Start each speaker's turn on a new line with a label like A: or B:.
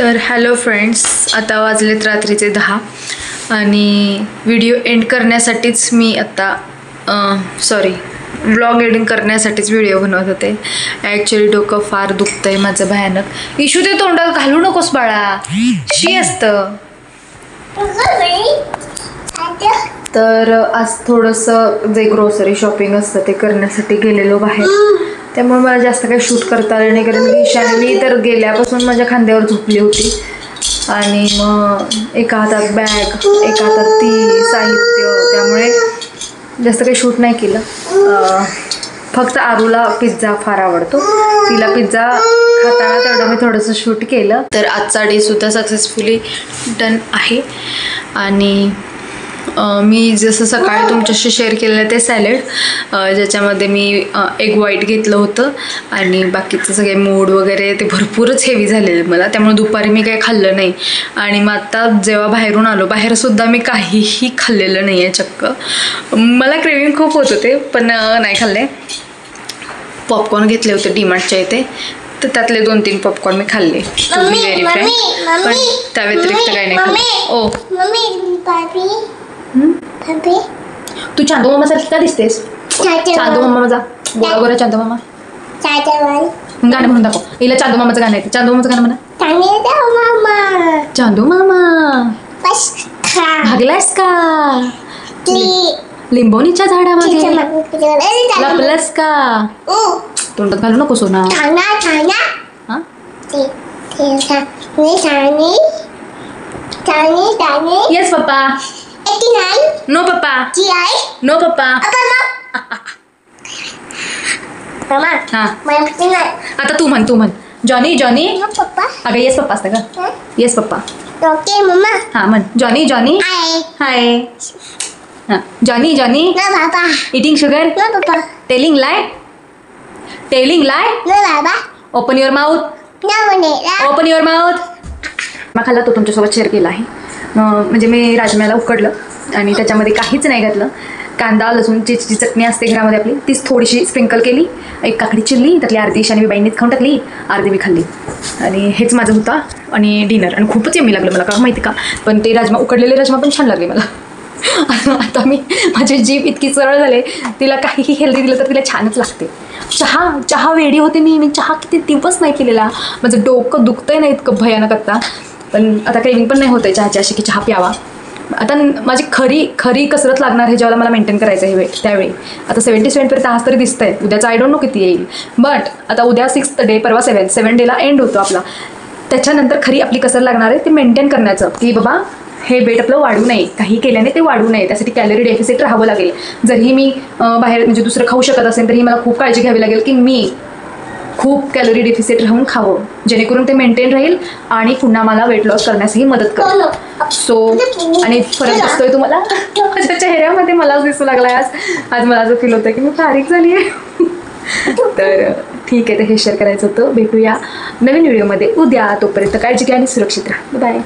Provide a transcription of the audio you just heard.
A: तर hello friends, आता वाजलेत रात्रीचे 10 आणि व्हिडिओ एंड करण्यासाठीच मी आता व्लॉग एडिंग करण्यासाठीच व्हिडिओ बनवत होते. ॲक्च्युली डोकं फार दुखतं आहे माझं भयानक. इशू ते तोंडात घालू नकोस बाळा, शी असतं. तर आज थोडंसं जे ग्रोसरी शॉपिंग असतं ते करण्यासाठी गेलेलो बाहेर, त्यामुळे मला जास्त काही शूट करता आलं नाही. कारण ईशानी तर गेल्यापासून माझ्या खांद्यावर झोपली होती आणि मग एका हातात बॅग, एका हातात ती साहित्य, त्यामुळे जास्त काही शूट नाही केलं. फक्त आरूला पिझ्झा फार आवडतो, तिला पिझ्झा खाताना तेवढं मी थोडंसं शूट केलं. तर आजचा डेसुद्धा सक्सेसफुली डन आहे. आणि मी जसं सकाळी तुमच्याशी शेअर केलेलं ते सॅलड, ज्याच्यामध्ये मी एग व्हाईट घेतलं होतं आणि बाकीचं सगळे मूड वगैरे ते भरपूरच हेवी झालेलं मला, त्यामुळे दुपारी मी काही खाल्लं नाही. आणि मग आता जेव्हा बाहेरून आलो, बाहेरसुद्धा मी काहीही खाल्लेलं नाही आहे चक्क. मला क्रेविंग खूप होत होते पण नाही खाल्ले. पॉपकॉर्न घेतले होते डीमार्टच्या इथे, तर त्यातले 2-3 पॉपकॉर्न मी खाल्ले. टू बी व्हेरी फ्रँक, पण त्या व्यतिरिक्त काही नाही खाल्लं. ओ तू चांदू मामा सारखी का दिसतेस? चांदू मामा माझा गोरा गोरा चांदू मामा. गाणं म्हणून दाखव हिला. चांदू मामाचं गाणं येते. चांदू मामाचं गाणं म्हणा. चांदू मामा भागलास का लिंबोनीच्या झाडामध्ये? लपलस का? तोंडात घालू नको सोना. Yes papa. नो पप्पा. नो पप्पा. हां आता तू म्हण जॉनी. जॉनी अगं येस पप्पा असतं का? Yes papa.
B: Okay mama.
A: हां म्हण जॉनी. Johnny hi. हां Johnny. Johnny eating sugar. Telling lie. Open your mouth. Open your mouth. मग खाल्ला तो तुमच्यासोबत शेअर केला आहे. म्हणजे मी राजम्याला उकडलं आणि त्याच्यामध्ये काहीच नाही घातलं. कांदा लसूणची जी चटणी असते घरामध्ये आपली, तीच थोडीशी स्प्रिंकल केली. एक काकडी चिरली, त्यातली अर्धी ईशानी मी बाईंनीच खाऊन टाकली, अर्धी मी खाल्ली. आणि हेच माझं होता आणि डिनर. आणि खूपच यम्मी लागलं मला, का माहिती का. पण ते राजमा, उकडलेले राजमा पण छान लागले मला. आता मी माझी जीभ इतकी सरळ झाले, तिला काहीही हेल्दी दिलं तर तिला छानच लागते. चहा वेडी होते मी चहा किती दिवस नाही पिलेला. माझं डोकं दुखतंय नाही इतकं भयानक आत्ता. पण आता क्रेविंग पण नाही होत आहे चहाची अशी की चहा प्यावा. आता माझी खरी कसरत लागणार आहे जेव्हा मला मेंटेन करायचं आहे वेट, त्यावेळी. आता 77 आज तरी दिसतं आहे. उद्याचा आय डोंट नो किती येईल, बट आता उद्या 6th डे, परवा 7 डेला एंड होतो आपला. त्याच्यानंतर खरी आपली कसर लागणार आहे ते मेंटेन करण्याचं, की बाबा हे वेट आपलं वाढू नये, काही केल्याने ते वाढू नये. त्यासाठी कॅलरी डेफिसिट राहावं लागेल. जरीही मी बाहेर म्हणजे दुसरं खाऊ शकत असेल तरी मला खूप काळजी घ्यावी लागेल की मी खूप कॅलरी डेफिसिट राहून खावं, जेणेकरून ते मेंटेन राहील आणि पुन्हा मला वेट लॉस करण्यासही मदत करेल. सो आणि फरक दिसतोय तुम्हाला माझ्या चेहऱ्यामध्ये, मलाच दिसू लागला आज मला असं फील होतं की मी बारीक झाली आहे. तर ठीक आहे, तर हे शेअर करायचं होतं. भेटूया नवीन व्हिडिओमध्ये उद्या. तोपर्यंत काळजी घ्या आणि सुरक्षित राहा. बाय.